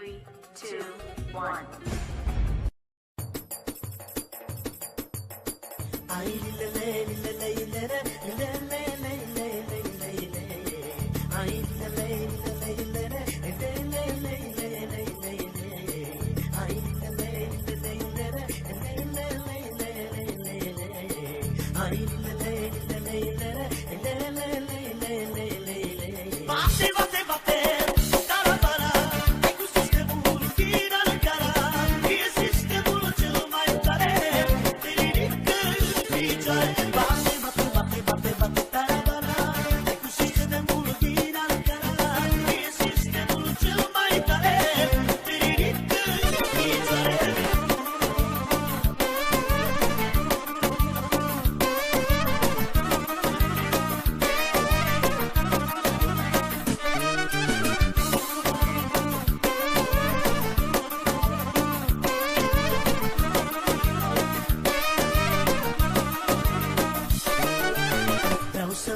3, 2, 1.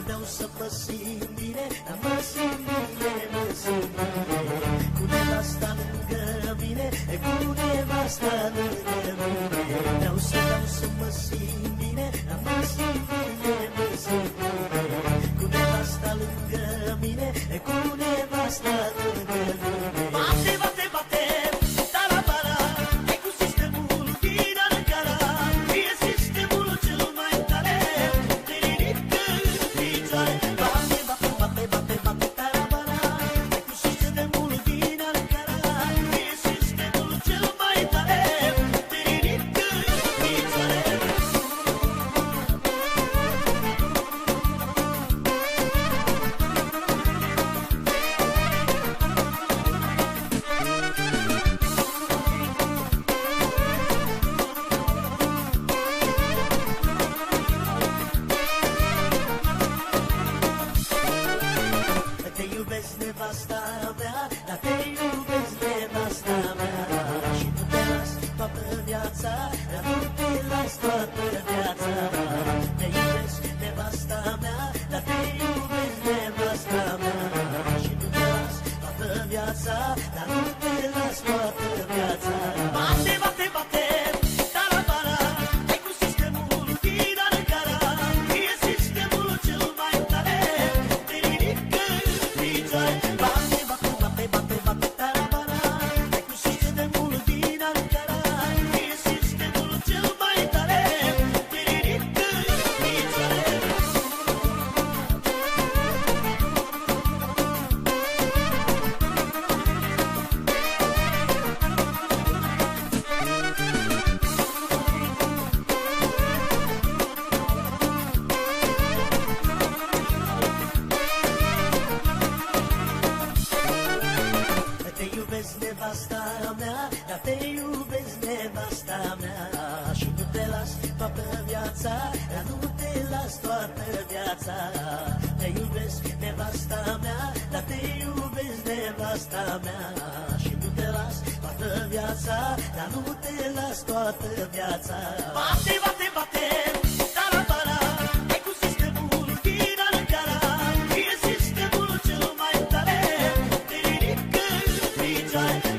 Vreau să mă simt bine, mă simt bine. Cu nevasta lângă mine, cu nevasta lângă mine. Vreau să mă simt bine, mă simt bine. Cu nevasta lângă mine, cu nevasta lângă mine. Bate, bate, bate, tarabara, e cu sistemul financiar, e sistemul cel mai tare. Nevasta mea, dar te iubesc, nevasta mea. Și nu te las toată viața, dar nu te las toată viața. Te iubesc, nevasta mea, dar te iubesc, nevasta mea. Și nu te las toată viața, dar nu te las toată viața. Bate, bate, bate, tarabara, e cu sistemul financiar, e sistemul cel mai tare. Te ridică picioare. Nevasta mea, dar te iubesc, nevasta mea. Și nu te las toată viața, dar nu te las toată viața. Te iubesc, nevasta mea, dar te iubesc, nevasta mea. Și nu te las toată viața, dar nu te las toată viața. Bate, bate, bate, tarabara, e cu sistemul financiar, e sistemul cel mai tare. Te ridică picioare.